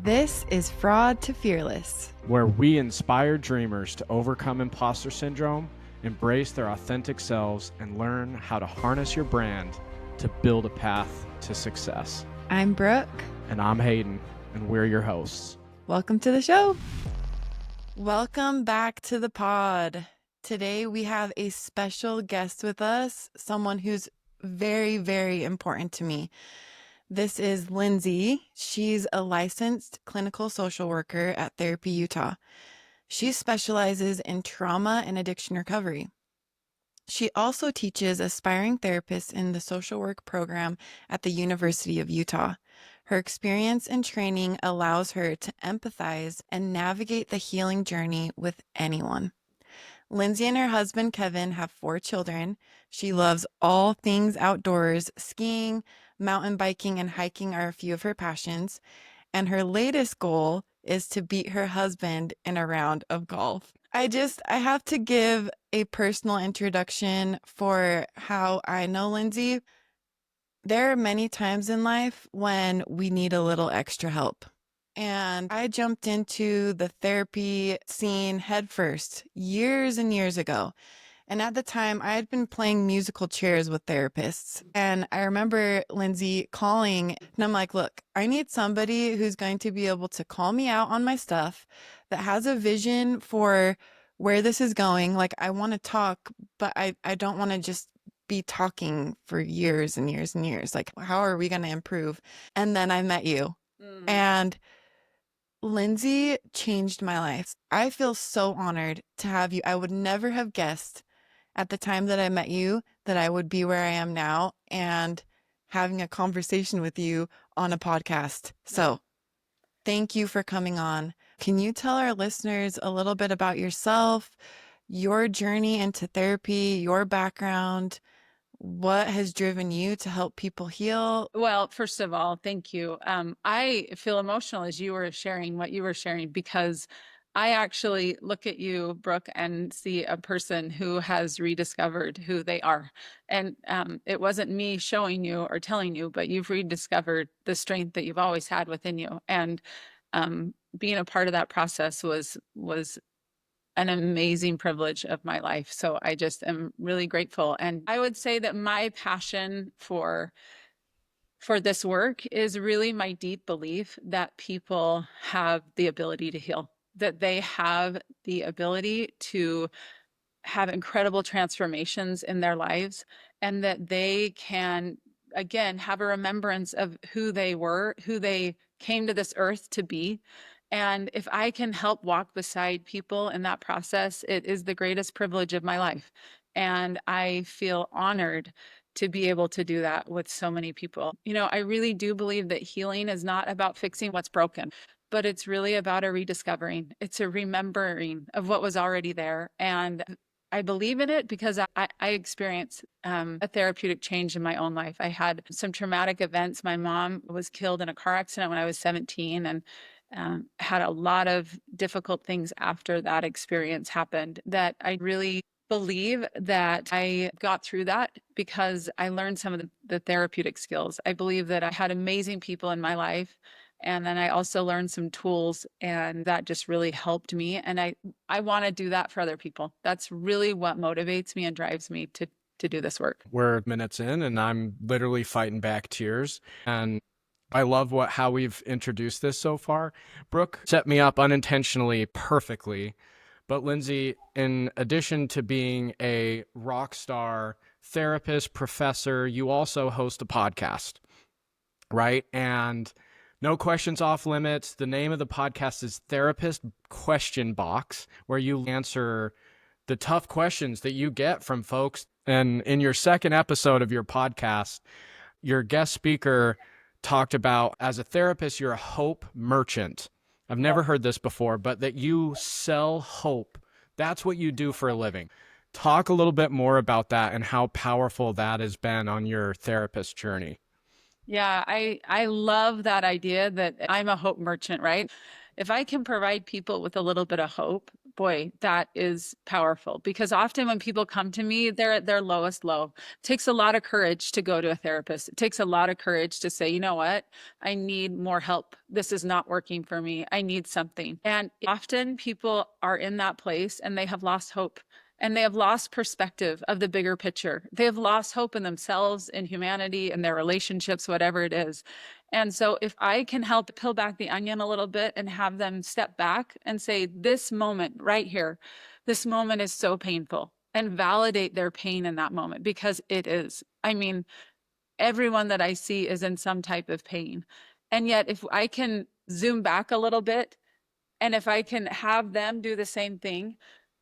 This is Fraud to Fearless, where we inspire dreamers to overcome imposter syndrome, embrace their authentic selves, and learn how to harness your brand to build a path to success. I'm Brooke. And I'm Hayden, and we're your hosts. Welcome to the show. Welcome back to the pod. Today we have a special guest with us, someone who's very, very important to me. This is Lindsay. She's a licensed clinical social worker at Therapy Utah. She specializes in trauma and addiction recovery. She also teaches aspiring therapists in the social work program at the University of Utah. Her experience and training allows her to empathize and navigate the healing journey with anyone. Lindsay and her husband, Kevin, have 4 children. She loves all things outdoors. Skiing, mountain biking, and hiking are a few of her passions. And her latest goal is to beat her husband in a round of golf. I have to give a personal introduction for how I know Lindsay. There are many times in life when we need a little extra help. And I jumped into the therapy scene headfirst years and years ago. And at the time, I had been playing musical chairs with therapists. And I remember Lindsay calling, and I'm like, look, I need somebody who's going to be able to call me out on my stuff, that has a vision for where this is going. Like, I want to talk, but I don't want to just be talking for years and years and years. Like, how are we going to improve? And then I met you. And Lindsay changed my life. I feel so honored to have you. I would never have guessed at the time that I met you that I would be where I am now and having a conversation with you on a podcast. So thank you for coming on. Can you tell our listeners a little bit about yourself, your journey into therapy, your background? What has driven you to help people heal? Well, first of all, thank you. I feel emotional as you were sharing what you were sharing, because I actually look at you, Brooke, and see a person who has rediscovered who they are. And it wasn't me showing you or telling you, but you've rediscovered the strength that you've always had within you. And being a part of that process was an amazing privilege of my life. So I just am really grateful. And I would say that my passion for this work is really my deep belief that people have the ability to heal, that they have the ability to have incredible transformations in their lives, and that they can, again, have a remembrance of who they were, who they came to this earth to be. And if I can help walk beside people in that process, it is the greatest privilege of my life. And I feel honored to be able to do that with so many people. You know, I really do believe that healing is not about fixing what's broken, but it's really about a rediscovering. It's a remembering of what was already there. And I believe in it because I experienced a therapeutic change in my own life. I had some traumatic events. My mom was killed in a car accident when I was 17, and had a lot of difficult things after that experience happened, that I really believe that I got through that because I learned some of the therapeutic skills. I believe that I had amazing people in my life, and then I also learned some tools, and that just really helped me. And I want to do that for other people. That's really what motivates me and drives me to do this work. We're minutes in, and I'm literally fighting back tears. And I love how we've introduced this so far. Brooke set me up unintentionally perfectly. But Lindsay, in addition to being a rock star therapist, professor, you also host a podcast, right? And no questions off limits. The name of the podcast is Therapist Question Box, where you answer the tough questions that you get from folks. And in your second episode of your podcast, your guest speaker talked about, as a therapist, you're a hope merchant. I've never heard this before, but that you sell hope. That's what you do for a living. Talk a little bit more about that and how powerful that has been on your therapist journey. Yeah, I love that idea that I'm a hope merchant, right? If I can provide people with a little bit of hope boy, that is powerful, because often when people come to me, they're at their lowest low. It takes a lot of courage to go to a therapist. It takes a lot of courage to say, you know what? I need more help. This is not working for me. I need something. And often people are in that place and they have lost hope. And they have lost perspective of the bigger picture. They have lost hope in themselves, in humanity, in their relationships, whatever it is. And so if I can help peel back the onion a little bit and have them step back and say, this moment right here, this moment is so painful, and validate their pain in that moment, because it is. I mean, everyone that I see is in some type of pain. And yet, if I can zoom back a little bit, and if I can have them do the same thing,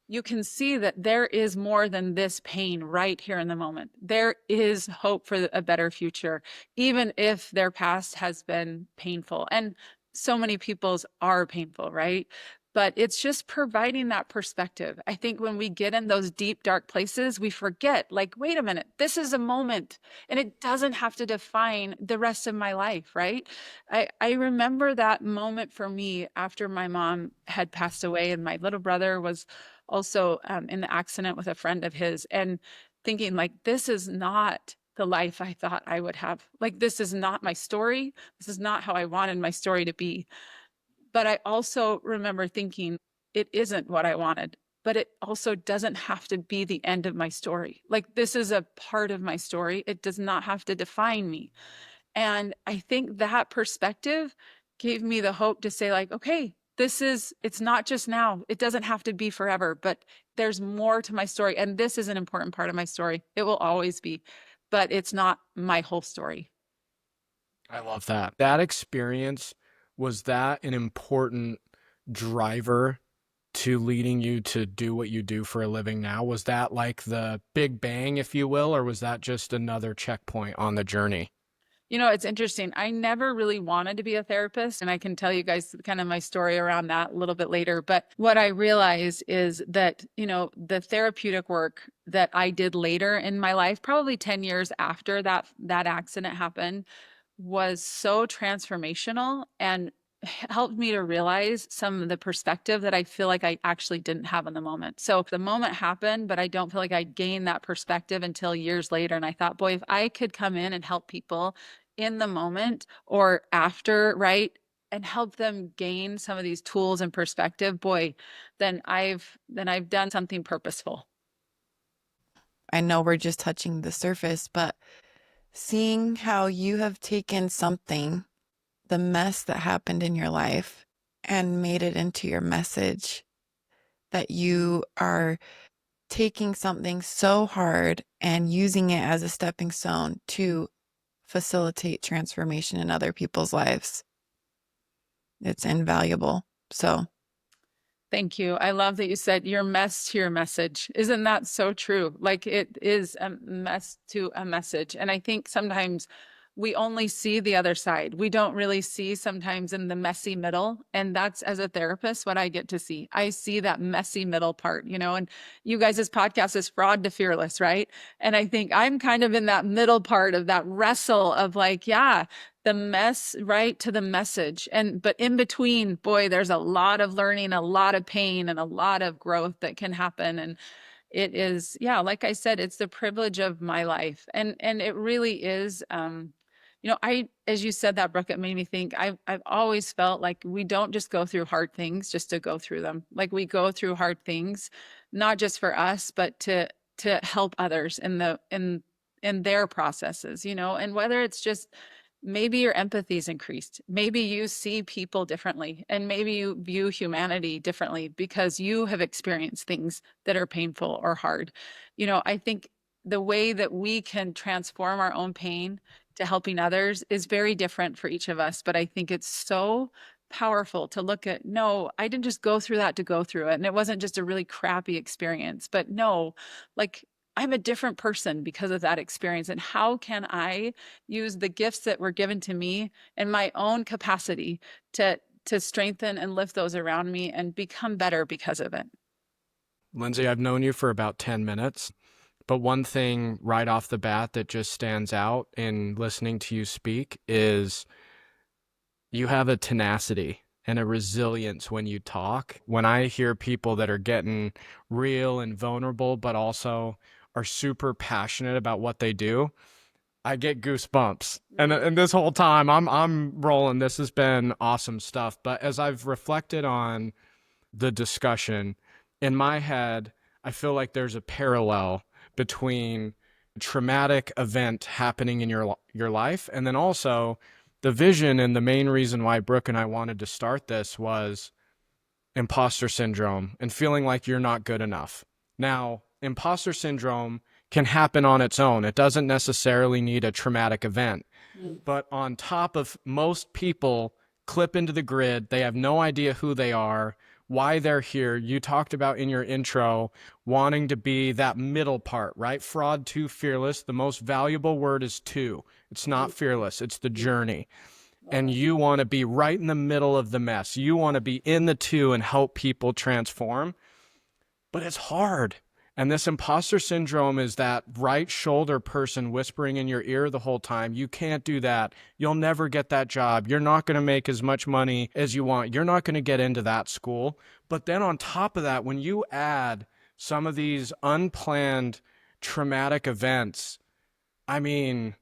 you can see that there is more than this pain right here in the moment. There is hope for a better future, even if their past has been painful. And so many people's are painful, right? But it's just providing that perspective. I think when we get in those deep, dark places, we forget, like, wait a minute, this is a moment, and it doesn't have to define the rest of my life, right? I remember that moment for me after my mom had passed away, and my little brother was also in the accident with a friend of his, and thinking, like, this is not the life I thought I would have. Like, this is not my story. This is not how I wanted my story to be. But I also remember thinking, it isn't what I wanted, but it also doesn't have to be the end of my story. Like, this is a part of my story. It does not have to define me. And I think that perspective gave me the hope to say, like, okay, it's not just now. It doesn't have to be forever, but there's more to my story. And this is an important part of my story. It will always be, but it's not my whole story. I love that. That experience, was that an important driver to leading you to do what you do for a living now? Was that like the big bang, if you will, or was that just another checkpoint on the journey? You know, it's interesting. I never really wanted to be a therapist, and I can tell you guys kind of my story around that a little bit later. But what I realized is that, you know, the therapeutic work that I did later in my life, probably 10 years after that accident happened, was so transformational and helped me to realize some of the perspective that I feel like I actually didn't have in the moment. So the moment happened, but I don't feel like I gained that perspective until years later. And I thought, boy, if I could come in and help people in the moment or after, right? And help them gain some of these tools and perspective, boy, then I've done something purposeful. I know we're just touching the surface, but seeing how you have taken something, the mess that happened in your life, and made it into your message, that you are taking something so hard and using it as a stepping stone to facilitate transformation in other people's lives. It's invaluable. So Thank you. I love that you said your mess to your message. Isn't that so true? Like, it is a mess to a message. And I think sometimes we only see the other side. We don't really see sometimes in the messy middle. And that's, as a therapist, what I get to see. I see that messy middle part, you know, and you guys' podcast is Fraud to Fearless, right? And I think I'm kind of in that middle part of that wrestle of, like, yeah, the mess, right, to the message. But in between, boy, there's a lot of learning, a lot of pain, and a lot of growth that can happen. And it is, yeah, like I said, it's the privilege of my life. And it really is, you know, as you said that, Brooke, it made me think, I've always felt like we don't just go through hard things just to go through them. Like, we go through hard things, not just for us, but to help others in their processes, you know. And whether it's just, maybe your empathy is increased. Maybe you see people differently, and maybe you view humanity differently because you have experienced things that are painful or hard. You know, I think the way that we can transform our own pain to helping others is very different for each of us. But I think it's so powerful to look at, no, I didn't just go through that to go through it. And it wasn't just a really crappy experience, but no, like, I'm a different person because of that experience. And how can I use the gifts that were given to me and my own capacity to strengthen and lift those around me and become better because of it? Lindsay, I've known you for about 10 minutes, but one thing right off the bat that just stands out in listening to you speak is you have a tenacity and a resilience when you talk. When I hear people that are getting real and vulnerable, but also are super passionate about what they do, I get goosebumps. And this whole time I'm rolling. This has been awesome stuff. But as I've reflected on the discussion, in my head, I feel like there's a parallel between a traumatic event happening in your life, and then also the vision. And the main reason why Brooke and I wanted to start this was imposter syndrome and feeling like you're not good enough. Now, imposter syndrome can happen on its own. It doesn't necessarily need a traumatic event. But on top of most people clip into the grid, they have no idea who they are, why they're here. You talked about in your intro wanting to be that middle part, right? Fraud to fearless. The most valuable word is to. It's not fearless, it's the journey. And you want to be right in the middle of the mess. You want to be in the two and help people transform. But it's hard. And this imposter syndrome is that right shoulder person whispering in your ear the whole time. You can't do that. You'll never get that job. You're not going to make as much money as you want. You're not going to get into that school. But then on top of that, when you add some of these unplanned traumatic events, I mean,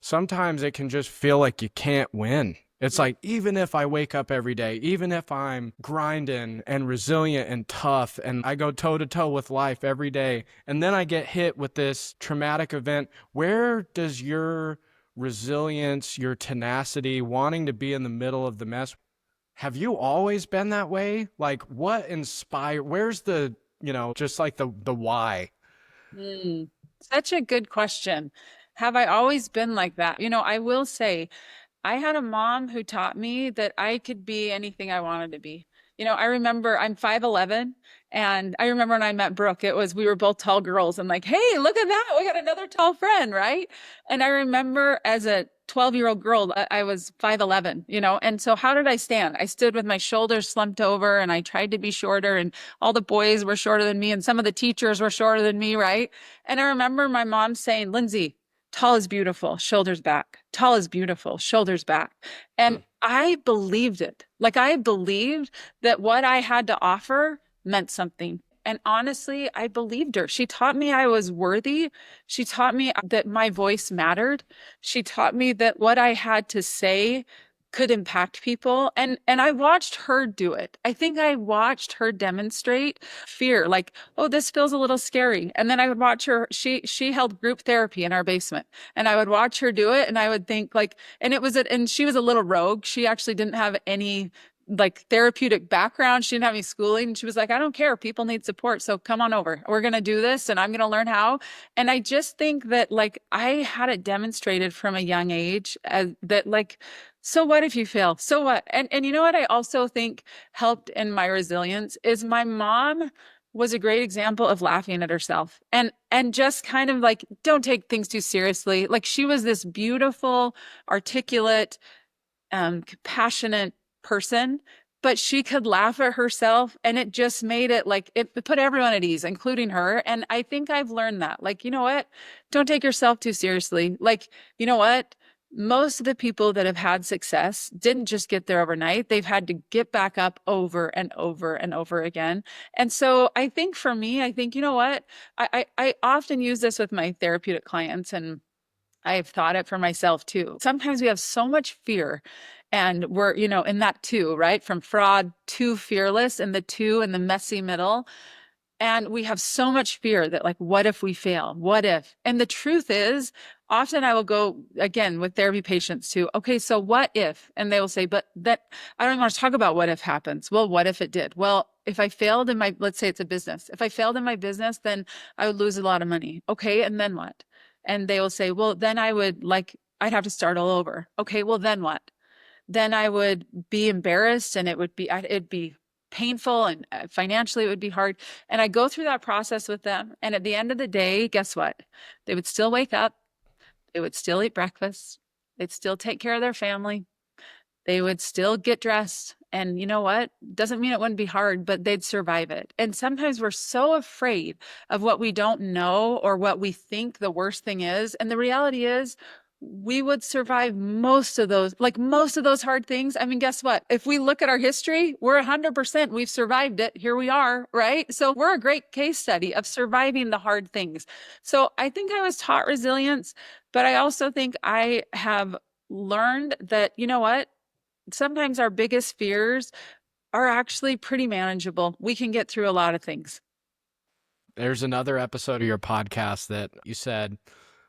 sometimes it can just feel like you can't win. It's like, even if I wake up every day, even if I'm grinding and resilient and tough and I go toe to toe with life every day, and then I get hit with this traumatic event, where does your resilience, your tenacity, wanting to be in the middle of the mess, have you always been that way? Like, what inspired, where's the, just like the why? Such a good question. Have I always been like that? I will say, I had a mom who taught me that I could be anything I wanted to be. I remember I'm 5'11", and I remember when I met Brooke, we were both tall girls, and like, hey, look at that. We got another tall friend, right? And I remember as a 12-year-old girl, I was 5'11", and so how did I stand? I stood with my shoulders slumped over, and I tried to be shorter, and all the boys were shorter than me, and some of the teachers were shorter than me, right? And I remember my mom saying, Lindsay, tall is beautiful, shoulders back. Tall is beautiful, shoulders back. And I believed it. Like, I believed that what I had to offer meant something. And honestly, I believed her. She taught me I was worthy. She taught me that my voice mattered. She taught me that what I had to say could impact people. And I watched her do it. I think I watched her demonstrate fear, like, oh, this feels a little scary. And then I would watch her, she held group therapy in our basement, and I would watch her do it, and I would think like, and she was a little rogue. She actually didn't have any like therapeutic background. She didn't have any schooling. She was like, I don't care. People need support. So come on over. We're going to do this, and I'm going to learn how. And I just think that like I had it demonstrated from a young age that like, so what if you fail? So what? And you know what I also think helped in my resilience is my mom was a great example of laughing at herself and just kind of like, don't take things too seriously. Like, she was this beautiful, articulate, compassionate person, but she could laugh at herself, and it just made it like, it put everyone at ease, including her. And I think I've learned that, like, you know what? Don't take yourself too seriously. Like, you know what? Most of the people that have had success didn't just get there overnight. They've had to get back up over and over and over again. And so I think for me, you know what? I often use this with my therapeutic clients, and I've thought it for myself too. Sometimes we have so much fear, and we're, in that two, right? From fraud to fearless, and the two in the messy middle. And we have so much fear that like, what if we fail? What if? And the truth is, often I will go again with therapy patients to, okay, so what if? And they will say, but that I don't even want to talk about what if happens. Well, what if it did? Well, if I failed in let's say it's a business. If I failed in my business, then I would lose a lot of money. Okay. And then what? And they will say, well, then I'd have to start all over. Okay. Well, then what? Then I would be embarrassed, and it'd be painful, and financially it would be hard. And I go through that process with them. And at the end of the day, guess what? They would still wake up. They would still eat breakfast. They'd still take care of their family. They would still get dressed. And you know what? Doesn't mean it wouldn't be hard, but they'd survive it. And sometimes we're so afraid of what we don't know or what we think the worst thing is. And the reality is, we would survive most of those hard things. I mean, guess what? If we look at our history, we're 100%, we've survived it. Here we are, right? So we're a great case study of surviving the hard things. So I think I was taught resilience, but I also think I have learned that, you know what? Sometimes our biggest fears are actually pretty manageable. We can get through a lot of things. There's another episode of your podcast that you said,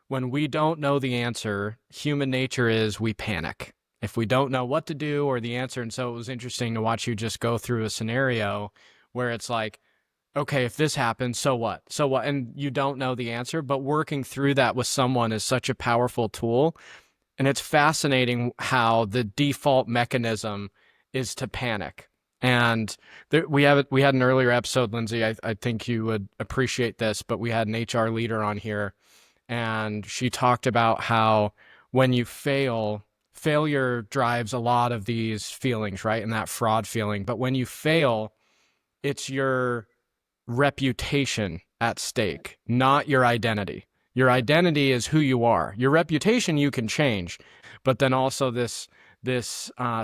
when we don't know the answer, human nature is we panic if we don't know what to do or the answer. And so it was interesting to watch you just go through a scenario where it's like, okay, if this happens, so what? So what? And you don't know the answer, but working through that with someone is such a powerful tool. And it's fascinating how the default mechanism is to panic. And we had an earlier episode, Lindsay, I think you would appreciate this, but we had an HR leader on here, and she talked about how when you failure drives a lot of these feelings, right? And that fraud feeling. But when you fail, it's your reputation at stake, not your identity. Your identity is who you are. Your reputation you can change, but then also this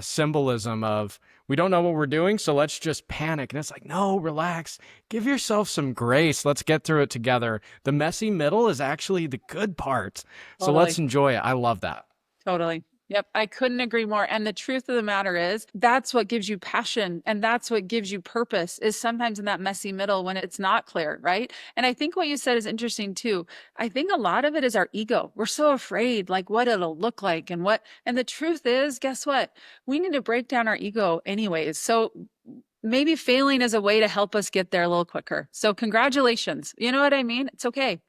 symbolism of, we don't know what we're doing, so let's just panic. And it's like, no, relax. Give yourself some grace. Let's get through it together. The messy middle is actually the good part. So Totally. let's enjoy it. I love that. Totally. Yep. I couldn't agree more. And the truth of the matter is, that's what gives you passion. And that's what gives you purpose, is sometimes in that messy middle when it's not clear. Right. And I think what you said is interesting too. I think a lot of it is our ego. We're so afraid, like what it'll look like and the truth is, guess what? We need to break down our ego anyways. So maybe failing is a way to help us get there a little quicker. So congratulations. You know what I mean? It's okay.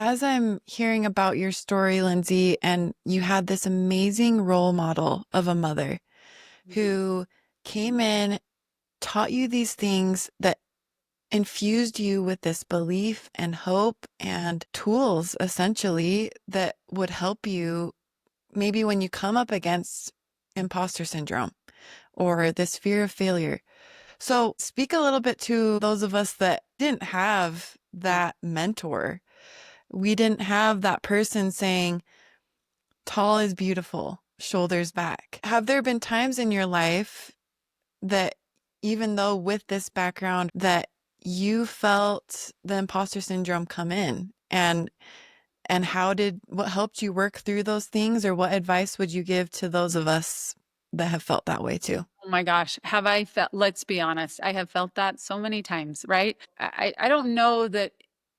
As I'm hearing about your story, Lindsay, and you had this amazing role model of a mother who came in, taught you these things that infused you with this belief and hope and tools, essentially, that would help you maybe when you come up against imposter syndrome or this fear of failure. So speak a little bit to those of us that didn't have that mentor. We didn't have that person saying, tall is beautiful, shoulders back. Have there been times in your life that, even though with this background, that you felt the imposter syndrome come in? And what helped you work through those things, or what advice would you give to those of us that have felt that way too? Oh my gosh, have I felt, let's be honest, I have felt that so many times, right? I don't know that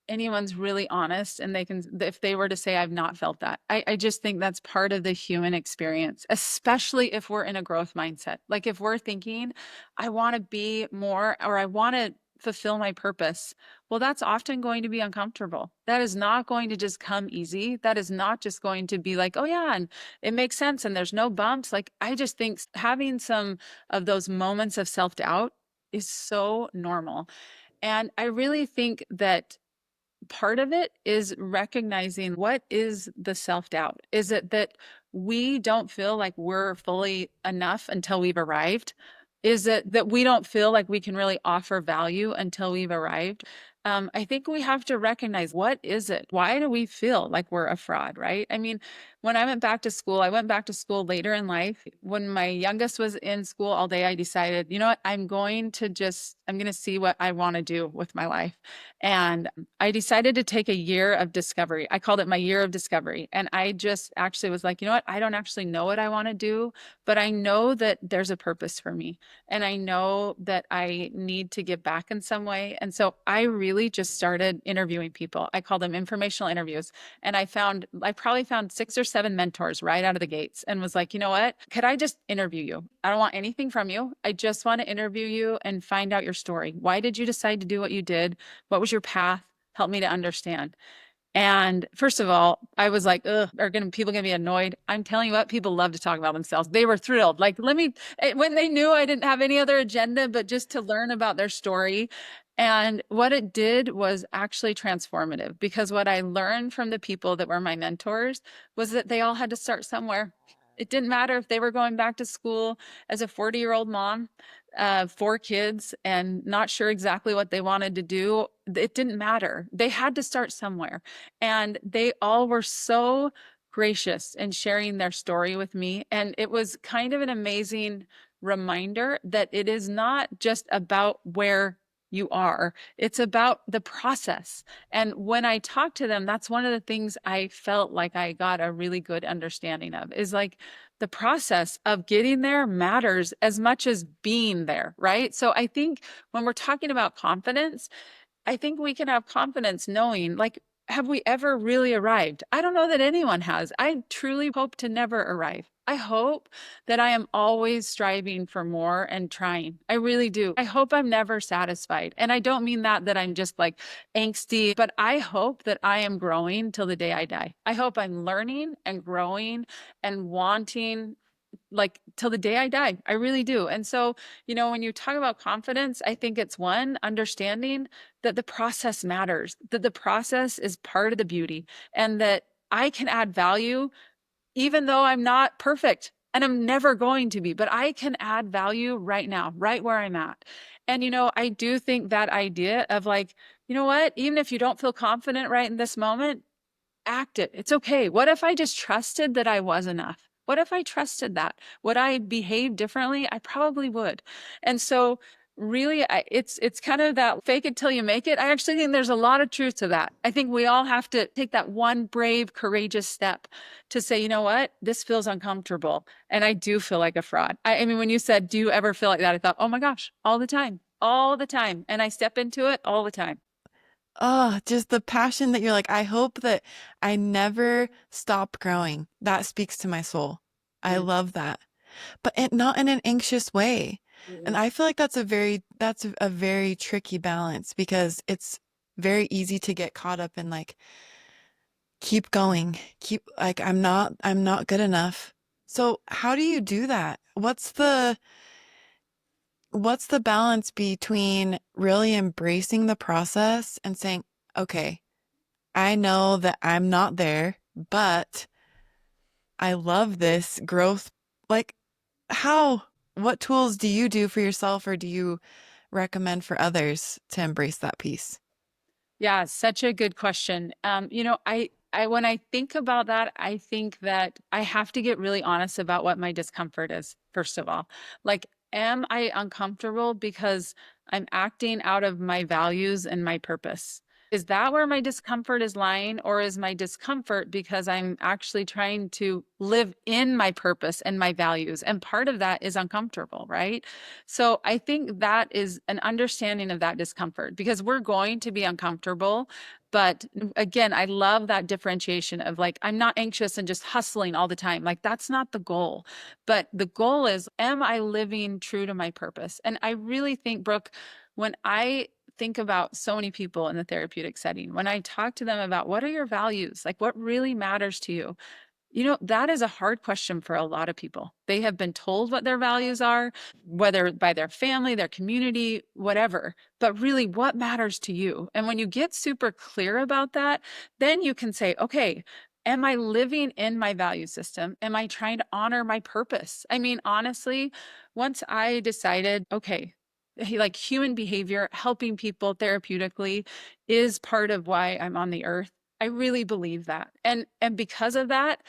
anyone's really honest and they can, if they were to say I've not felt that. I just think that's part of the human experience, especially if we're in a growth mindset. Like if we're thinking, I want to be more, or I want to fulfill my purpose. Well, that's often going to be uncomfortable. That is not going to just come easy. That is not just going to be like, oh yeah, and it makes sense and there's no bumps. Like I just think having some of those moments of self-doubt is so normal. And I really think that part of it is recognizing, what is the self-doubt? Is it that we don't feel like we're fully enough until we've arrived? Is it that we don't feel like we can really offer value until we've arrived? I think we have to recognize, what is it? Why do we feel like we're a fraud, right? I mean, when I went back to school later in life. When my youngest was in school all day, I decided, you know what, I'm going to see what I want to do with my life. And I decided to take a year of discovery. I called it my year of discovery. And I just actually was like, you know what, I don't actually know what I want to do, but I know that there's a purpose for me. And I know that I need to give back in some way. And so I really just started interviewing people. I call them informational interviews. And I probably found 6 or 7 mentors right out of the gates, and was like, you know what, could I just interview you? I don't want anything from you. I just want to interview you and find out your story. Why did you decide to do what you did? What was your path? Help me to understand. And first of all, I was like, ugh, people gonna be annoyed? I'm telling you what, people love to talk about themselves. They were thrilled. Like, when they knew I didn't have any other agenda, but just to learn about their story. And what it did was actually transformative, because what I learned from the people that were my mentors was that they all had to start somewhere. It didn't matter if they were going back to school as a 40-year-old mom, 4 kids, and not sure exactly what they wanted to do. It didn't matter. They had to start somewhere. And they all were so gracious in sharing their story with me. And it was kind of an amazing reminder that it is not just about where you are, it's about the process. And when I talk to them, that's one of the things I felt like I got a really good understanding of, is like the process of getting there matters as much as being there, right? So I think when we're talking about confidence, I think we can have confidence knowing, like, have we ever really arrived? I don't know that anyone has. I truly hope to never arrive. I hope that I am always striving for more and trying. I really do. I hope I'm never satisfied. And I don't mean that I'm just like angsty, but I hope that I am growing till the day I die. I hope I'm learning and growing and wanting, like, till the day I die. I really do. And so, when you talk about confidence, I think it's one, understanding that the process matters, that the process is part of the beauty, and that I can add value even though I'm not perfect and I'm never going to be, but I can add value right now, right where I'm at. And, I do think that idea of like, you know what, even if you don't feel confident right in this moment, act it. It's okay. What if I just trusted that I was enough? What if I trusted that? Would I behave differently? I probably would. And so really, it's kind of that fake it till you make it. I actually think there's a lot of truth to that. I think we all have to take that one brave, courageous step to say, you know what, this feels uncomfortable. And I do feel like a fraud. I mean, when you said, do you ever feel like that? I thought, oh my gosh, all the time, all the time. And I step into it all the time. Oh, just the passion that you're like, I hope that I never stop growing. That speaks to my soul. I Mm. love that. But not in an anxious way. And I feel like that's a very tricky balance, because it's very easy to get caught up in like, keep going, keep like, I'm not good enough. So how do you do that? What's the balance between really embracing the process and saying, okay, I know that I'm not there, but I love this growth. Like, what tools do you do for yourself, or do you recommend for others to embrace that piece? Yeah, such a good question. When I think about that, I think that I have to get really honest about what my discomfort is, first of all. Like, am I uncomfortable because I'm acting out of my values and my purpose? Is that where my discomfort is lying? Or is my discomfort because I'm actually trying to live in my purpose and my values? And part of that is uncomfortable, right? So I think that is an understanding of that discomfort, because we're going to be uncomfortable. But again, I love that differentiation of like, I'm not anxious and just hustling all the time. Like, that's not the goal. But the goal is, am I living true to my purpose? And I really think, Brooke, when I think about so many people in the therapeutic setting, when I talk to them about what are your values, like what really matters to you, that is a hard question for a lot of people. They have been told what their values are, whether by their family, their community, whatever, but really what matters to you. And when you get super clear about that, then you can say, okay, am I living in my value system? Am I trying to honor my purpose? I mean, honestly, once I decided, okay, like human behavior, helping people therapeutically is part of why I'm on the earth. I really believe that. And because of that,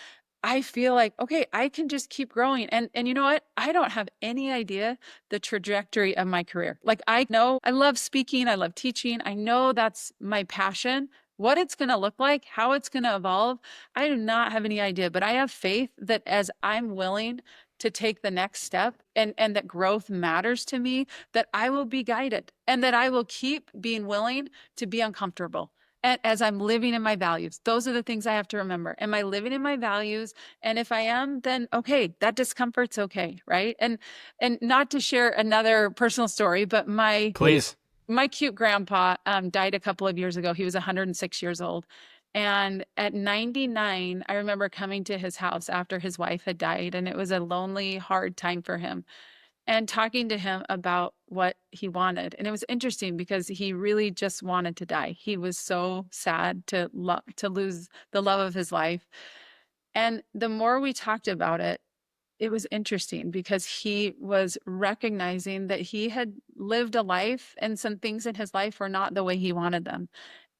I feel like, okay, I can just keep growing. And you know what? I don't have any idea the trajectory of my career. Like, I know I love speaking, I love teaching. I know that's my passion. What it's going to look like, how it's going to evolve, I do not have any idea, but I have faith that as I'm willing to take the next step, and that growth matters to me, that I will be guided, and that I will keep being willing to be uncomfortable. And as I'm living in my values, those are the things I have to remember. Am I living in my values? And if I am, then okay, that discomfort's okay, right? And not to share another personal story, but Please. my cute grandpa died a couple of years ago. He was 106 years old. And at 99, I remember coming to his house after his wife had died, and it was a lonely, hard time for him, and talking to him about what he wanted. And it was interesting because he really just wanted to die. He was so sad to lose the love of his life. And the more we talked about it, it was interesting because he was recognizing that he had lived a life and some things in his life were not the way he wanted them.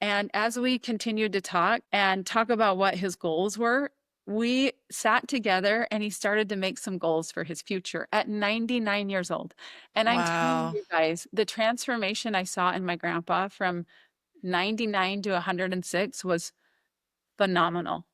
And as we continued to talk about what his goals were, We sat together and he started to make some goals for his future at 99 years old. And I'm telling Wow. you guys, the transformation I saw in my grandpa from 99 to 106 was phenomenal.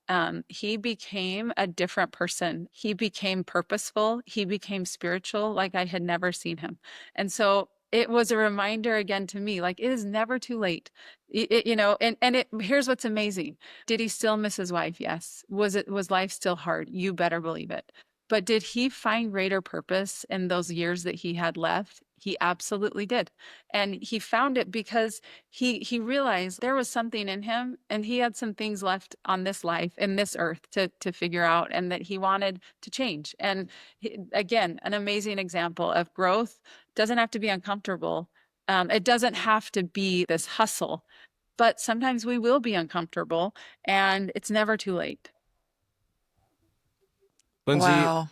He became a different person. He became purposeful. He became spiritual like I had never seen him. And so it was a reminder again to me, like it is never too late. Here's what's amazing. Did he still miss his wife? Yes. Was life still hard? You better believe it. But did he find greater purpose in those years that he had left? He absolutely did. And he found it because he realized there was something in him and he had some things left on this life in this earth to figure out and that he wanted to change. And again, an amazing example of growth doesn't have to be uncomfortable. It doesn't have to be this hustle, but sometimes we will be uncomfortable and it's never too late. Lindsay, Wow.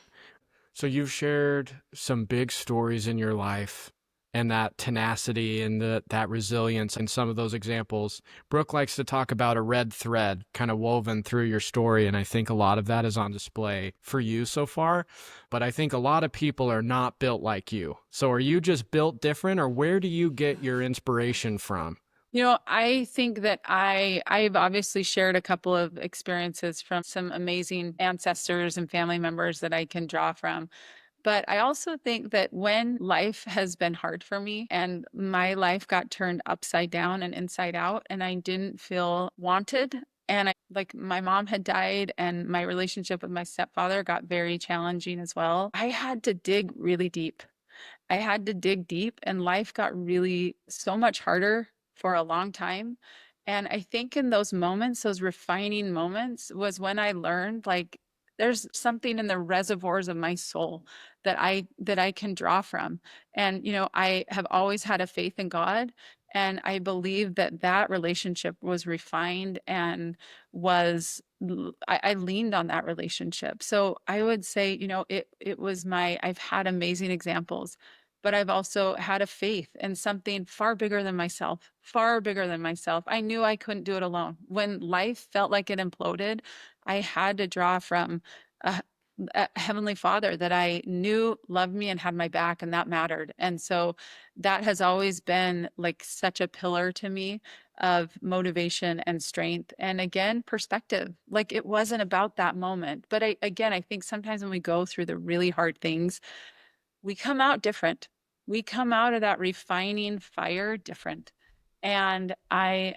so you've shared some big stories in your life and that tenacity and that resilience and some of those examples. Brooke likes to talk about a red thread kind of woven through your story, and I think a lot of that is on display for you so far. But I think a lot of people are not built like you. So are you just built different, or where do you get your inspiration from? I think that I've obviously shared a couple of experiences from some amazing ancestors and family members that I can draw from. But I also think that when life has been hard for me and my life got turned upside down and inside out, and I didn't feel wanted, and like my mom had died, and my relationship with my stepfather got very challenging as well, I had to dig really deep. I had to dig deep, and life got really so much harder for a long time. And I think in those moments, those refining moments, was when I learned like there's something in the reservoirs of my soul that I can draw from. And I have always had a faith in God, and I believe that that relationship was refined and I leaned on that relationship. So I would say, it was I've had amazing examples, but I've also had a faith in something far bigger than myself, far bigger than myself. I knew I couldn't do it alone. When life felt like it imploded, I had to draw from a, a Heavenly Father that I knew loved me and had my back, and that mattered. And so that has always been like such a pillar to me of motivation and strength. And again, perspective. Like it wasn't about that moment. But I think sometimes when we go through the really hard things, we come out different. We come out of that refining fire different. And I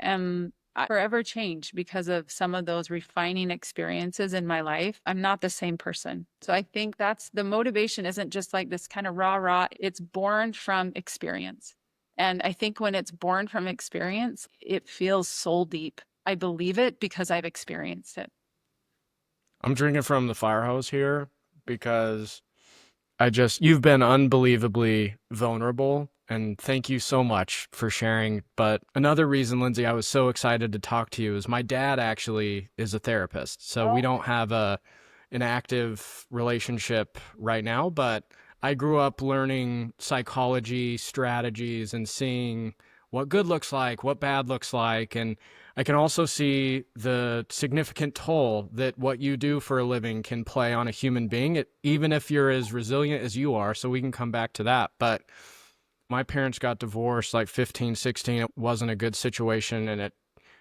forever changed because of some of those refining experiences in my life. I'm not the same person. So I think that's the motivation isn't just like this kind of rah rah, it's born from experience. And I think when it's born from experience, it feels soul deep. I believe it because I've experienced it. I'm drinking from the fire hose here because you've been unbelievably vulnerable, and thank you so much for sharing. But another reason, Lindsay, I was so excited to talk to you is my dad actually is a therapist. So we don't have an active relationship right now, but I grew up learning psychology strategies and seeing what good looks like, what bad looks like, and I can also see the significant toll that what you do for a living can play on a human being, even if you're as resilient as you are. So we can come back to that. But my parents got divorced like 15, 16. It wasn't a good situation, and it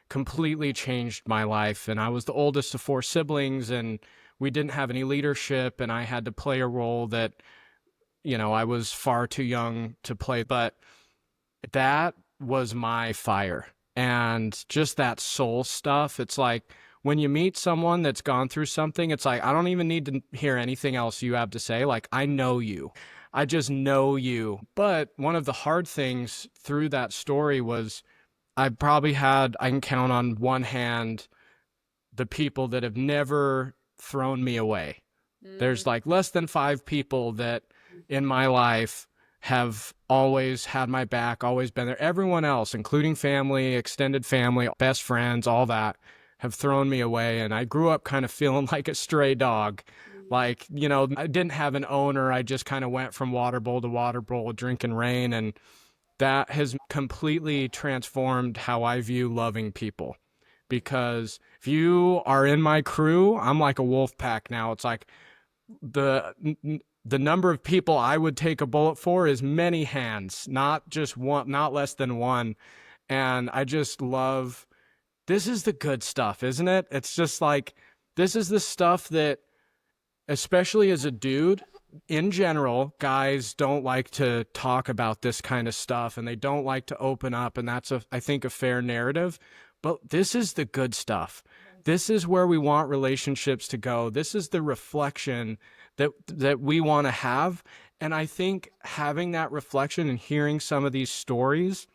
completely changed my life. And I was the oldest of four siblings, and we didn't have any leadership, and I had to play a role that, I was far too young to play. But that was my fire. And just that soul stuff, it's like when you meet someone that's gone through something, it's like, I don't even need to hear anything else you have to say. Like, I know you. I just know you. But one of the hard things through that story was I can count on one hand the people that have never thrown me away. There's like less than 5 people that in my life have always had my back, always been there. Everyone else, including family, extended family, best friends, all that, have thrown me away. And I grew up kind of feeling like a stray dog. Like, I didn't have an owner. I just kind of went from water bowl to water bowl, drinking rain. And that has completely transformed how I view loving people. because if you are in my crew, I'm like a wolf pack now. It's like the number of people I would take a bullet for is many hands, not just one, not less than one. And I just love, this is the good stuff, isn't it? It's just like, this is the stuff that, especially as a dude, in general, guys don't like to talk about this kind of stuff and they don't like to open up. And that's, I think, a fair narrative. But this is the good stuff. This is where we want relationships to go. This is the reflection that we want to have. And I think having that reflection and hearing some of these stories,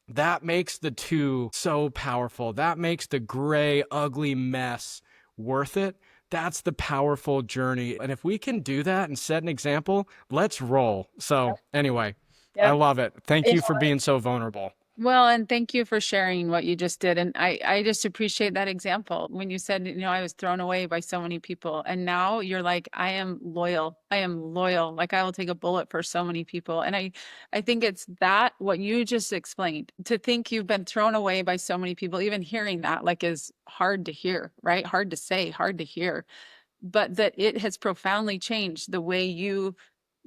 that makes the two so powerful. That makes the gray, ugly mess worth it. That's the powerful journey. And if we can do that and set an example, let's roll. So anyway, I love it. Thank you for being so vulnerable. Well, and thank you for sharing what you just did. And I just appreciate that example when you said, I was thrown away by so many people. And now you're like, I am loyal. I am loyal. Like I will take a bullet for so many people. And I think it's that what you just explained, to think you've been thrown away by so many people, even hearing that like is hard to hear, right? Hard to say, hard to hear, but that it has profoundly changed the way you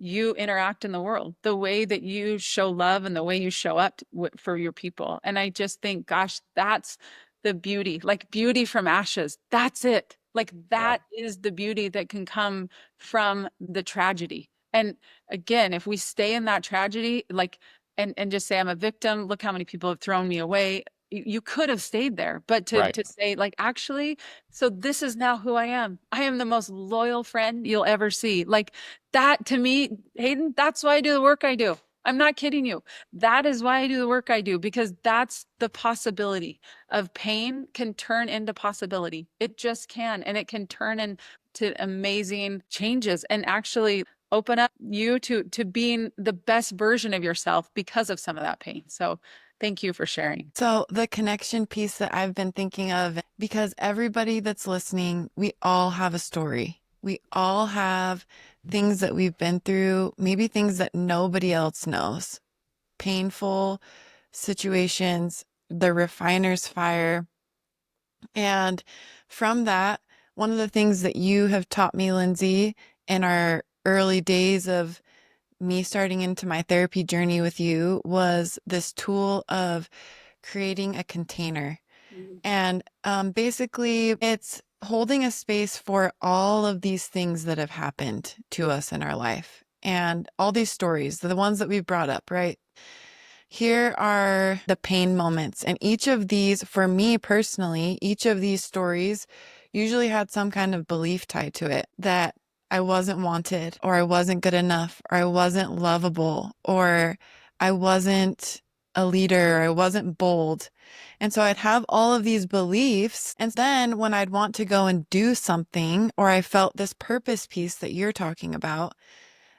interact in the world, the way that you show love and the way you show up for your people. And I just think, gosh, that's the beauty, like beauty from ashes. That's it. Like that is the beauty that can come from the tragedy. And again, if we stay in that tragedy, like, and just say, I'm a victim, look how many people have thrown me away. You could have stayed there, but to say like, actually, so this is now who I am. I am the most loyal friend you'll ever see. Like that to me, Hayden, that's why I do the work I do. I'm not kidding you. That is why I do the work I do, because that's the possibility of pain can turn into possibility. It just can. And it can turn into amazing changes and actually open up you to being the best version of yourself because of some of that pain. So thank you for sharing. So the connection piece that I've been thinking of, because everybody that's listening, we all have a story. We all have things that we've been through, maybe things that nobody else knows, painful situations, the refiner's fire. And from that, one of the things that you have taught me, Lindsay, in our early days of me starting into my therapy journey with you was this tool of creating a container. And basically, it's holding a space for all of these things that have happened to us in our life and all these stories, the ones that we've brought up, right? Here are the pain moments. And each of these, for me personally, each of these stories usually had some kind of belief tied to it that I wasn't wanted, or I wasn't good enough, or I wasn't lovable, or I wasn't a leader, or I wasn't bold. And so I'd have all of these beliefs. And then when I'd want to go and do something, or I felt this purpose piece that you're talking about,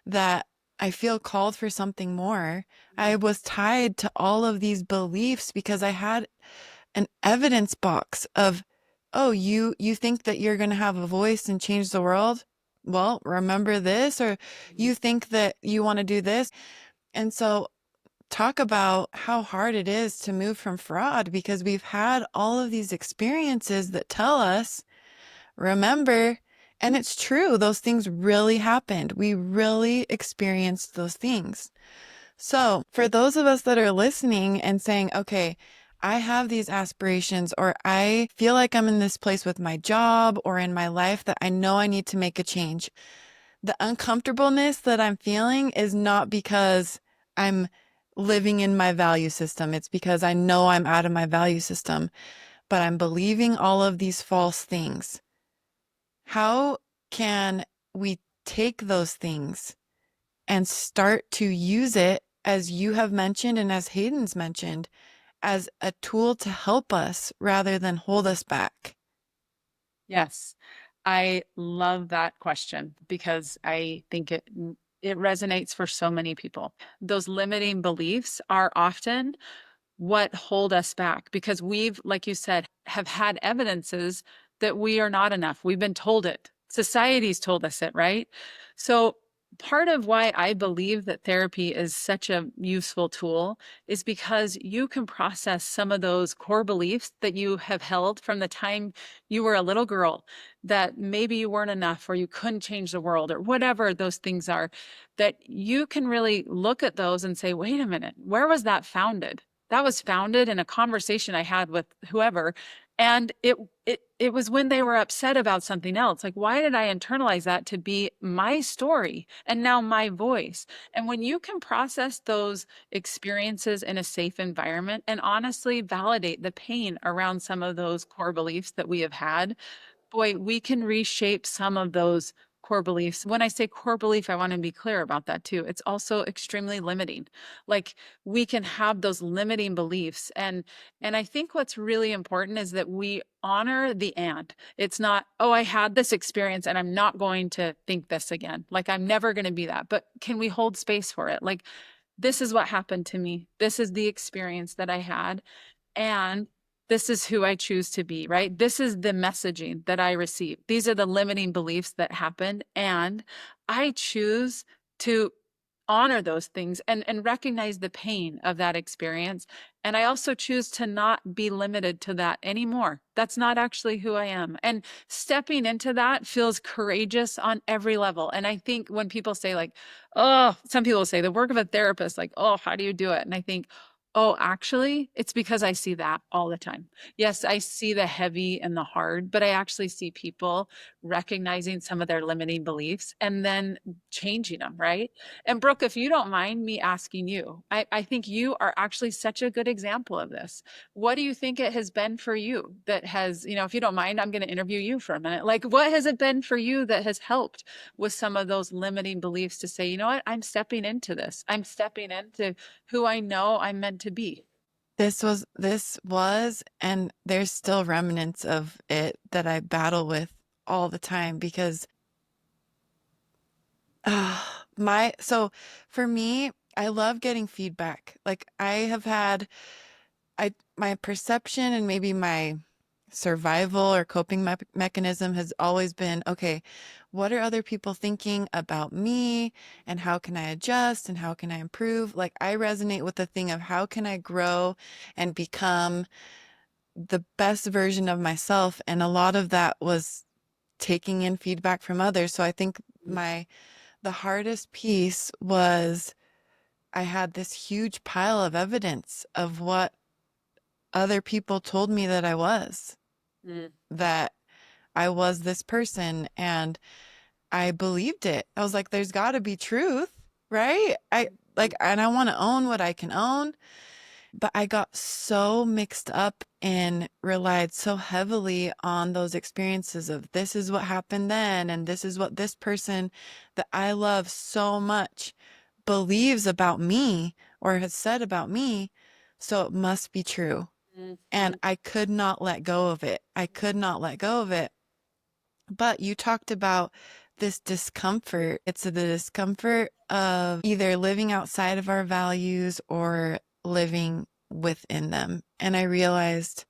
that I feel called for something more, I was tied to all of these beliefs because I had an evidence box of, oh, you think that you're going to have a voice and change the world? Well, remember this, or you think that you want to do this. And so talk about how hard it is to move from fraud, because we've had all of these experiences that tell us, remember, and it's true, those things really happened. We really experienced those things. So for those of us that are listening and saying, okay, I have these aspirations, or I feel like I'm in this place with my job or in my life that I know I need to make a change. The uncomfortableness that I'm feeling is not because I'm living in my value system. It's because I know I'm out of my value system, but I'm believing all of these false things. How can we take those things and start to use it, as you have mentioned and as Hayden's mentioned, as a tool to help us rather than hold us back? Yes, I love that question because I think it resonates for so many people. Those limiting beliefs are often what hold us back because we've, like you said, have had evidences that we are not enough. We've been told it. Society's told us it, right? So part of why I believe that therapy is such a useful tool is because you can process some of those core beliefs that you have held from the time you were a little girl, that maybe you weren't enough or you couldn't change the world or whatever those things are, that you can really look at those and say, wait a minute, where was that founded? That was founded in a conversation I had with whoever. And it was when they were upset about something else. Like, why did I internalize that to be my story and now my voice? And when you can process those experiences in a safe environment and honestly validate the pain around some of those core beliefs that we have had, boy, we can reshape some of those core beliefs. When I say core belief, I want to be clear about that too. It's also extremely limiting. Like, we can have those limiting beliefs. And I think what's really important is that we honor the and. It's not, oh, I had this experience and I'm not going to think this again. Like, I'm never going to be that. But can we hold space for it? Like, this is what happened to me. This is the experience that I had. And this is who I choose to be, right? This is the messaging that I receive. These are the limiting beliefs that happened. And I choose to honor those things and recognize the pain of that experience. And I also choose to not be limited to that anymore. That's not actually who I am. And stepping into that feels courageous on every level. And I think when people say, like, oh, some people say the work of a therapist, like, oh, how do you do it? And I think, oh, actually, it's because I see that all the time. Yes, I see the heavy and the hard, but I actually see people recognizing some of their limiting beliefs and then changing them, right? And Brooke, if you don't mind me asking you, I think you are actually such a good example of this. What do you think it has been for you that has, if you don't mind, I'm going to interview you for a minute. Like, what has it been for you that has helped with some of those limiting beliefs to say, you know what, I'm stepping into this. I'm stepping into who I know I'm meant to be. This was, and there's still remnants of it that I battle with all the time because so for me, I love getting feedback. Like I have had my perception and maybe my survival or coping mechanism has always been, okay, what are other people thinking about me and how can I adjust and how can I improve? Like I resonate with the thing of how can I grow and become the best version of myself. And a lot of that was taking in feedback from others. So I think the hardest piece was I had this huge pile of evidence of what other people told me that I was, Mm. that I was this person, and I believed it. I was like, there's got to be truth, right? And I want to own what I can own. But I got so mixed up and relied so heavily on those experiences of this is what happened then, and this is what this person that I love so much believes about me or has said about me. So it must be true. And I could not let go of it. I could not let go of it. But you talked about this discomfort. It's the discomfort of either living outside of our values or living within them. And I realized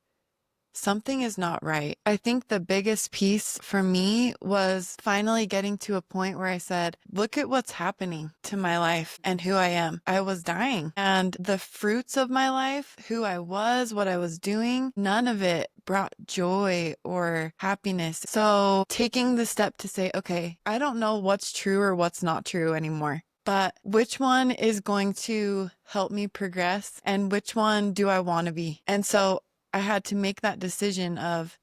something is not right. I think the biggest piece for me was finally getting to a point where I said, look at what's happening to my life and who I am. I was dying, and the fruits of my life, who I was, what I was doing, none of it brought joy or happiness. So taking the step to say, okay, I don't know what's true or what's not true anymore. But which one is going to help me progress and which one do I want to be? And so I had to make that decision of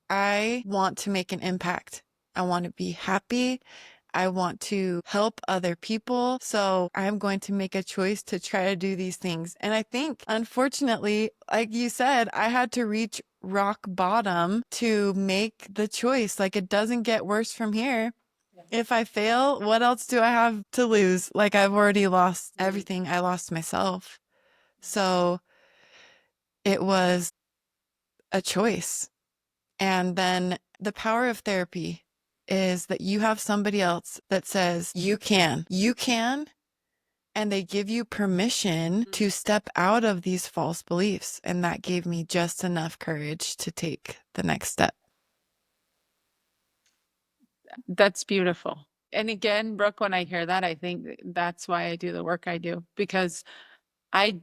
I want to make an impact. I want to be happy. I want to help other people. So I'm going to make a choice to try to do these things. And I think, unfortunately, like you said, I had to reach rock bottom to make the choice. Like it doesn't get worse from here. If I fail, what else do I have to lose? Like I've already lost everything. I lost myself. So it was a choice. And then the power of therapy is that you have somebody else that says, you can, and they give you permission to step out of these false beliefs. And that gave me just enough courage to take the next step. That's beautiful. And again, Brooke, when I hear that, I think that's why I do the work I do, because I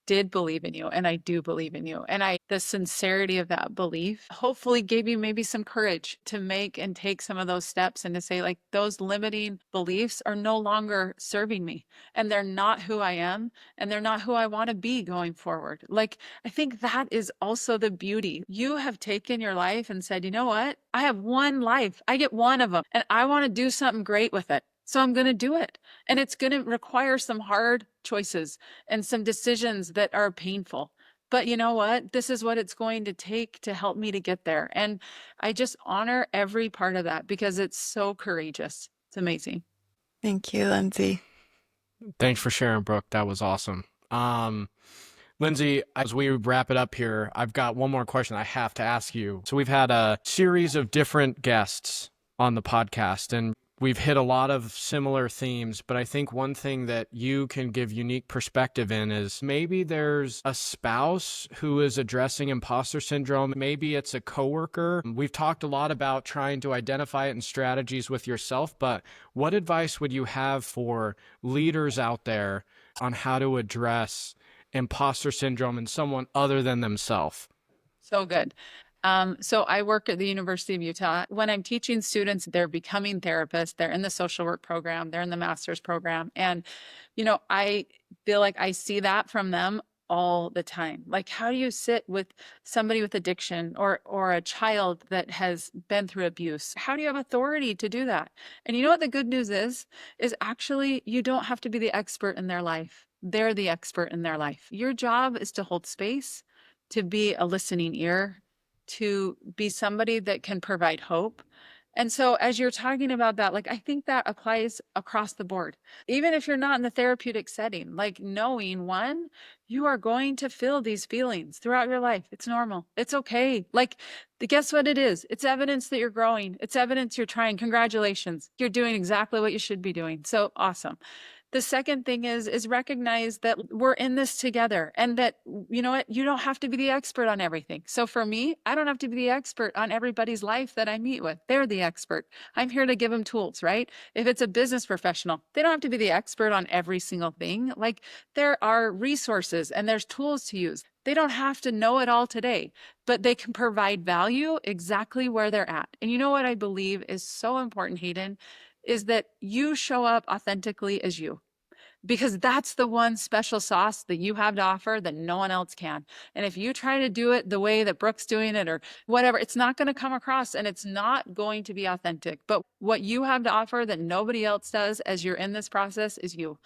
did believe in you and I do believe in you. And the sincerity of that belief hopefully gave you maybe some courage to make and take some of those steps and to say, like, those limiting beliefs are no longer serving me and they're not who I am and they're not who I want to be going forward. Like, I think that is also the beauty. You have taken your life and said, you know what? I have one life. I get one of them and I want to do something great with it. So I'm going to do it. And it's going to require some hard choices and some decisions that are painful. But you know what? This is what it's going to take to help me to get there. And I just honor every part of that because it's so courageous. It's amazing. Thank you, Lindsay. Thanks for sharing, Brooke. That was awesome. Lindsay, as we wrap it up here, I've got one more question I have to ask you. So we've had a series of different guests on the podcast, and we've hit a lot of similar themes, but I think one thing that you can give unique perspective in is maybe there's a spouse who is addressing imposter syndrome. Maybe it's a coworker. We've talked a lot about trying to identify it and strategies with yourself, but what advice would you have for leaders out there on how to address imposter syndrome in someone other than themselves? So good. So I work at the University of Utah. When I'm teaching students, they're becoming therapists. They're in the social work program. They're in the master's program. And, I feel like I see that from them all the time. Like, how do you sit with somebody with addiction or a child that has been through abuse? How do you have authority to do that? And you know what the good news is actually you don't have to be the expert in their life. They're the expert in their life. Your job is to hold space, to be a listening ear, to be somebody that can provide hope. And so as you're talking about that, like, I think that applies across the board. Even if you're not in the therapeutic setting, like, knowing, one, you are going to feel these feelings throughout your life. It's normal. It's okay. Like, guess what it is? It's evidence that you're growing. It's evidence you're trying. Congratulations. You're doing exactly what you should be doing. So awesome. The second thing is recognize that we're in this together and that, you know what, you don't have to be the expert on everything. So for me, I don't have to be the expert on everybody's life that I meet with. They're the expert. I'm here to give them tools, right? If it's a business professional, they don't have to be the expert on every single thing. Like, there are resources and there's tools to use. They don't have to know it all today, but they can provide value exactly where they're at. And you know what I believe is so important, Hayden, is that you show up authentically as you, because that's the one special sauce that you have to offer that no one else can. And if you try to do it the way that Brooke's doing it or whatever, it's not going to come across and it's not going to be authentic. But what you have to offer that nobody else does as you're in this process is you.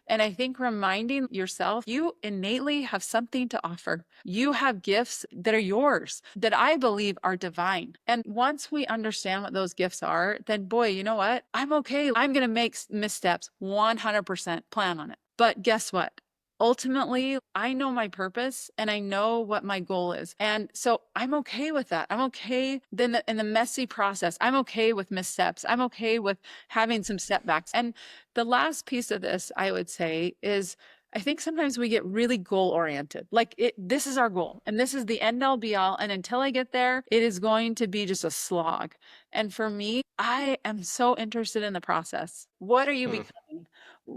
And I think reminding yourself, you innately have something to offer. You have gifts that are yours that I believe are divine. And once we understand what those gifts are, then boy, you know what? I'm okay. I'm going to make missteps 100%, plan on it. But guess what? Ultimately, I know my purpose and I know what my goal is. And so I'm okay with that. I'm okay then in the messy process. I'm okay with missteps. I'm okay with having some setbacks. And the last piece of this, I would say, is I think sometimes we get really goal oriented. Like, this is our goal and this is the end all be all. And until I get there, it is going to be just a slog. And for me, I am so interested in the process. What are you becoming?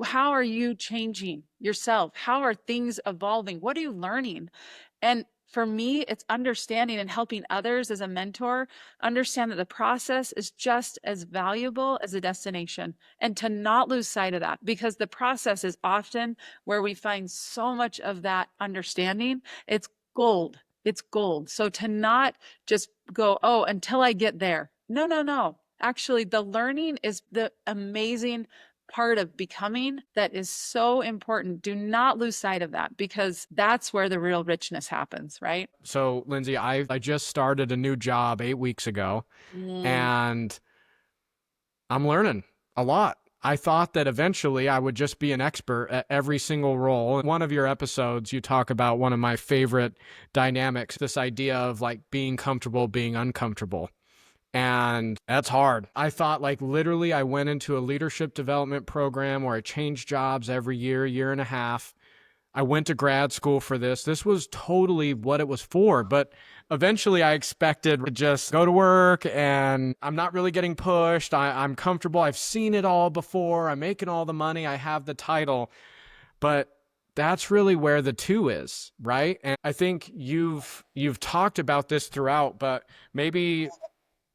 How are you changing yourself? How are things evolving? What are you learning? And for me, it's understanding and helping others as a mentor understand that the process is just as valuable as the destination, and to not lose sight of that, because the process is often where we find so much of that understanding. It's gold. It's gold. So to not just go, oh, until I get there. No, no, no. Actually, the learning is the amazing part of becoming that is so important. Do not lose sight of that, because that's where the real richness happens, right? So, Lindsay, I just started a new job 8 weeks ago, and I'm learning a lot. I thought that eventually I would just be an expert at every single role. In one of your episodes, you talk about one of my favorite dynamics, this idea of like being comfortable, being uncomfortable. And that's hard. I thought, like, literally I went into a leadership development program where I changed jobs every year, year and a half. I went to grad school for this. This was totally what it was for. But eventually I expected to just go to work and I'm not really getting pushed. I'm comfortable. I've seen it all before. I'm making all the money. I have the title. But that's really where the two is, right? And I think you've talked about this throughout, but maybe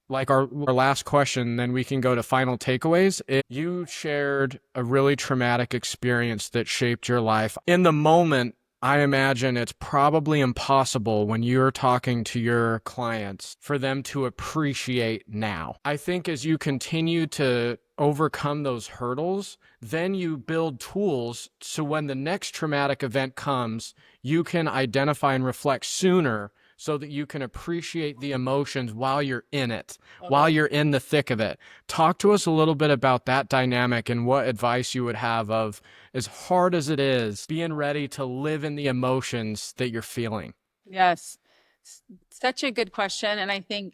like our last question, then we can go to final takeaways. You shared a really traumatic experience that shaped your life. In the moment, I imagine it's probably impossible when you're talking to your clients for them to appreciate now. I think as you continue to overcome those hurdles, then you build tools so when the next traumatic event comes, you can identify and reflect sooner so that you can appreciate the emotions while you're in it, while you're in the thick of it. Talk to us a little bit about that dynamic and what advice you would have of, as hard as it is, being ready to live in the emotions that you're feeling. Yes. Such a good question. And I think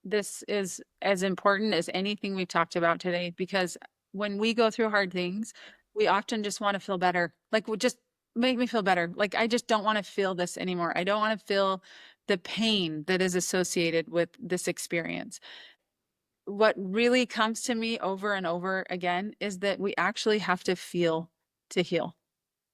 this is as important as anything we've talked about today, because when we go through hard things, we often just want to feel better. Like, well, just make me feel better. Like, I just don't want to feel this anymore. I don't want to feel the pain that is associated with this experience. What really comes to me over and over again is that we actually have to feel to heal.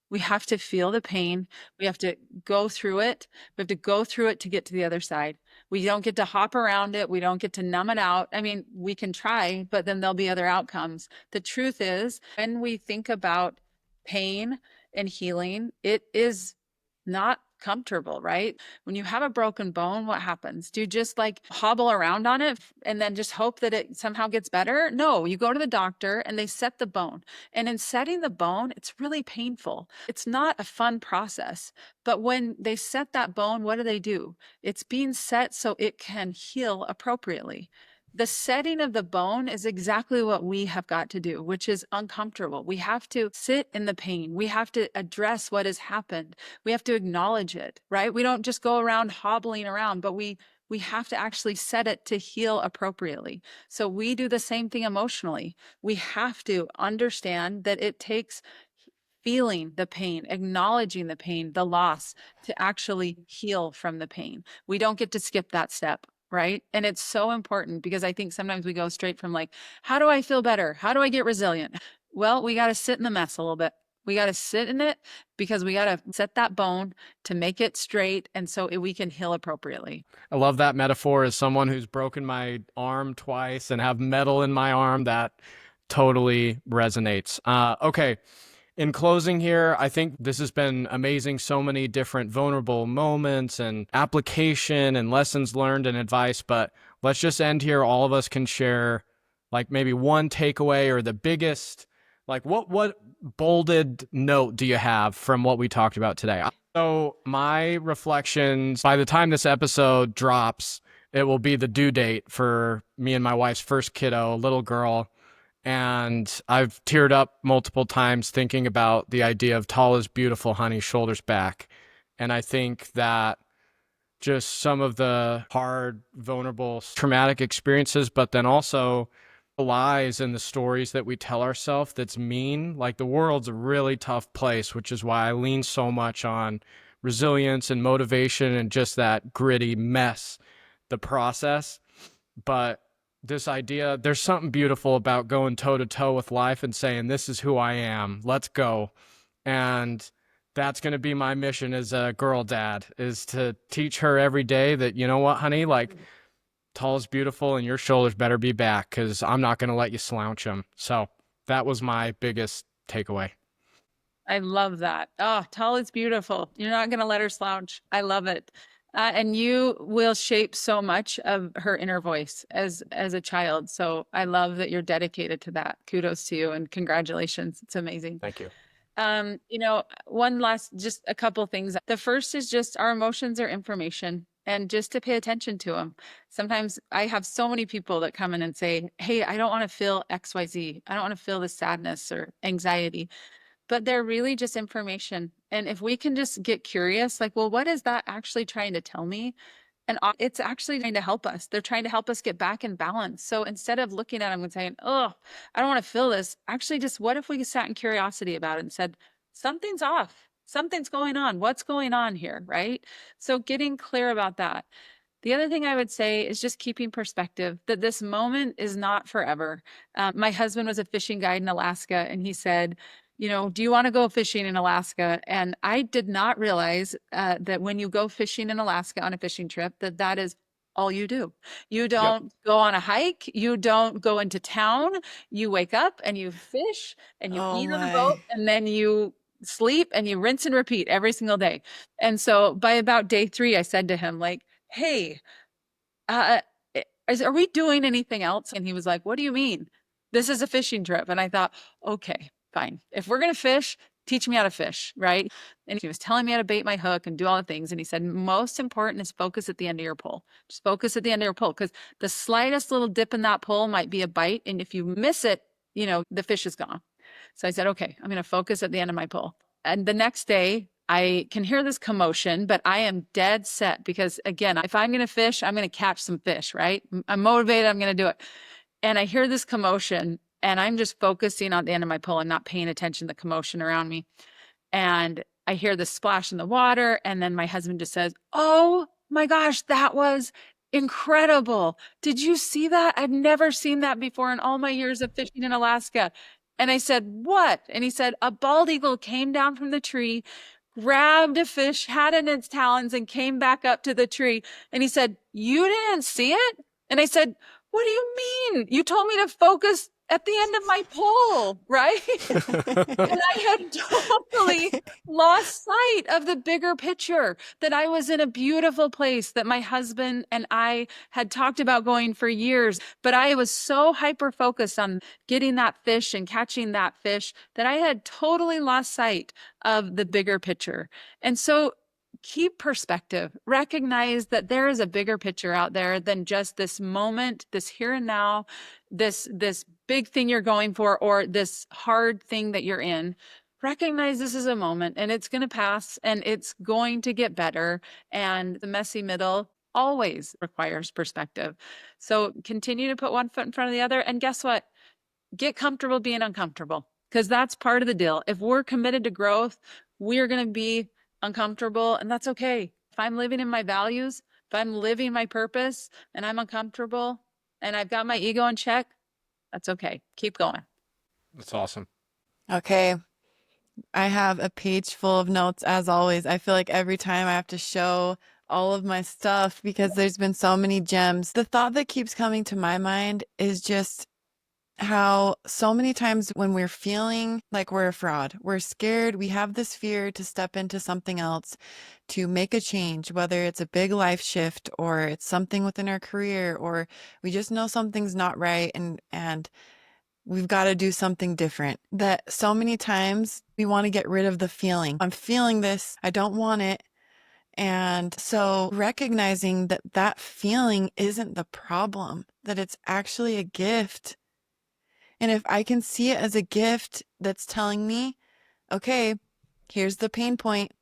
We have to feel the pain. We have to go through it. We have to go through it to get to the other side. We don't get to hop around it. We don't get to numb it out. I mean, we can try, but then there'll be other outcomes. The truth is, when we think about pain and healing, it is not comfortable, right? When you have a broken bone, what happens? Do you just like hobble around on it and then just hope that it somehow gets better? No, you go to the doctor and they set the bone. And in setting the bone, it's really painful. It's not a fun process. But when they set that bone, what do? It's being set so it can heal appropriately. The setting of the bone is exactly what we have got to do, which is uncomfortable. We have to sit in the pain. We have to address what has happened. We have to acknowledge it, right? We don't just go around hobbling around, but we have to actually set it to heal appropriately. So we do the same thing emotionally. We have to understand that it takes feeling the pain, acknowledging the pain, the loss to actually heal from the pain. We don't get to skip that step. Right. And it's so important because I think sometimes we go straight from like, how do I feel better? How do I get resilient? Well, we got to sit in the mess a little bit. We got to sit in it because we got to set that bone to make it straight. And so we can heal appropriately. I love that metaphor. As someone who's broken my arm twice and have metal in my arm, that totally resonates. Okay. In closing here, I think this has been amazing. So many different vulnerable moments and application and lessons learned and advice, but let's just end here. All of us can share like maybe one takeaway or the biggest, like what bolded note do you have from what we talked about today? So my reflections, by the time this episode drops, it will be the due date for me and my wife's first kiddo, a little girl. And I've teared up multiple times thinking about the idea of tall is beautiful, honey, shoulders back. And I think that just some of the hard, vulnerable, traumatic experiences, but then also the lies and the stories that we tell ourselves that's mean. Like the world's a really tough place, which is why I lean so much on resilience and motivation and just that gritty mess, the process. But this idea, there's something beautiful about going toe to toe with life and saying, this is who I am. Let's go. And that's going to be my mission as a girl dad, is to teach her every day that, you know what, honey, like tall is beautiful and your shoulders better be back because I'm not going to let you slouch them. So that was my biggest takeaway. I love that. Oh, tall is beautiful. You're not going to let her slouch. I love it. And you will shape so much of her inner voice as a child. So I love that you're dedicated to that. Kudos to you and congratulations. It's amazing. Thank you. One last, just a couple things. The first is just our emotions are information and just to pay attention to them. Sometimes I have so many people that come in and say, hey, I don't want to feel XYZ. I don't want to feel the sadness or anxiety. But they're really just information. And if we can just get curious, like, well, what is that actually trying to tell me? And it's actually trying to help us. They're trying to help us get back in balance. So instead of looking at them and saying, oh, I don't want to feel this, actually just what if we sat in curiosity about it and said, something's off. Something's going on. What's going on here, right? So getting clear about that. The other thing I would say is just keeping perspective that this moment is not forever. My husband was a fishing guide in Alaska, and he said, do you want to go fishing in Alaska? And I did not realize that when you go fishing in Alaska on a fishing trip, that is all you do. You Yep. don't go on a hike. You don't go into town. You wake up and you fish and you Oh eat on the my. boat, and then you sleep and you rinse and repeat every single day. And so by about day 3, I said to him, like, hey, uh, are we doing anything else? And he was like, what do you mean? This is a fishing trip. And I thought, okay, fine. If we're going to fish, teach me how to fish, right? And he was telling me how to bait my hook and do all the things. And he said, most important is focus at the end of your pole. Just focus at the end of your pole, because the slightest little dip in that pole might be a bite. And if you miss it, the fish is gone. So I said, okay, I'm going to focus at the end of my pole. And the next day, I can hear this commotion, but I am dead set, because again, if I'm going to fish, I'm going to catch some fish, right? I'm motivated. I'm going to do it. And I hear this commotion, and I'm just focusing on the end of my pole and not paying attention to the commotion around me. And I hear the splash in the water. And then my husband just says, oh my gosh, that was incredible. Did you see that? I've never seen that before in all my years of fishing in Alaska. And I said, what? And he said, a bald eagle came down from the tree, grabbed a fish, had it in its talons, and came back up to the tree. And he said, you didn't see it? And I said, what do you mean? You told me to focus at the end of my pole, right? And I had totally lost sight of the bigger picture, that I was in a beautiful place that my husband and I had talked about going for years. But I was so hyper focused on getting that fish and catching that fish that I had totally lost sight of the bigger picture. And so keep perspective, recognize that there is a bigger picture out there than just this moment, this here and now, this big thing you're going for, or this hard thing that you're in. Recognize this is a moment, and it's going to pass, and it's going to get better. And the messy middle always requires perspective. So continue to put one foot in front of the other. And guess what? Get comfortable being uncomfortable, because that's part of the deal. If we're committed to growth, we're going to be uncomfortable, and that's okay. If I'm living in my values, if I'm living my purpose and I'm uncomfortable and I've got my ego in check, that's okay. Keep going. That's awesome. Okay. I have a page full of notes as always. I feel like every time I have to show all of my stuff because there's been so many gems. The thought that keeps coming to my mind is just how so many times when we're feeling like we're a fraud, we're scared, we have this fear to step into something else, to make a change, whether it's a big life shift or it's something within our career, or we just know something's not right and we've got to do something different. That so many times we want to get rid of the feeling. I'm feeling this, I don't want it. And so recognizing that that feeling isn't the problem, that it's actually a gift. And if I can see it as a gift that's telling me, okay, here's the pain point.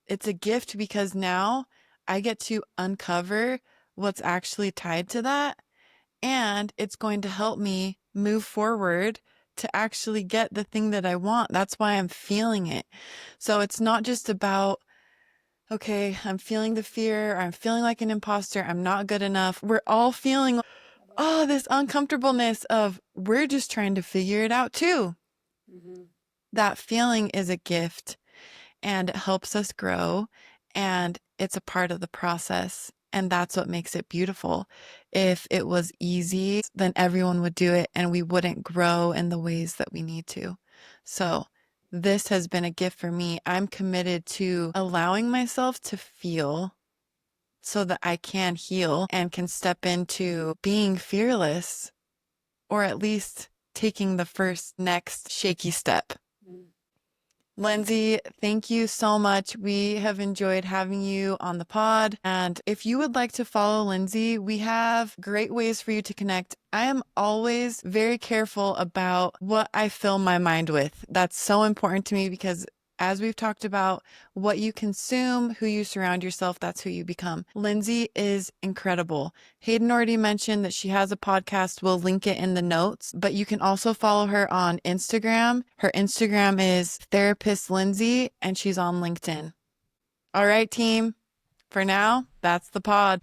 It's a gift because now I get to uncover what's actually tied to that. And it's going to help me move forward to actually get the thing that I want. That's why I'm feeling it. So it's not just about, okay, I'm feeling the fear, I'm feeling like an imposter, I'm not good enough. We're all feeling, oh, this uncomfortableness of we're just trying to figure it out too. Mm-hmm. That feeling is a gift and it helps us grow and it's a part of the process. And that's what makes it beautiful. If it was easy, then everyone would do it and we wouldn't grow in the ways that we need to. So this has been a gift for me. I'm committed to allowing myself to feel so that I can heal and can step into being fearless, or at least taking the first next shaky step. Lindsay, thank you so much. We have enjoyed having you on the pod. And if you would like to follow Lindsay, we have great ways for you to connect. I am always very careful about what I fill my mind with. That's so important to me because As we've talked about, what you consume, who you surround yourself, that's who you become. Lindsay is incredible. Hayden already mentioned that she has a podcast. We'll link it in the notes, but you can also follow her on Instagram. Her Instagram is Therapist Lindsay, and she's on LinkedIn. All right, team. For now, that's the pod.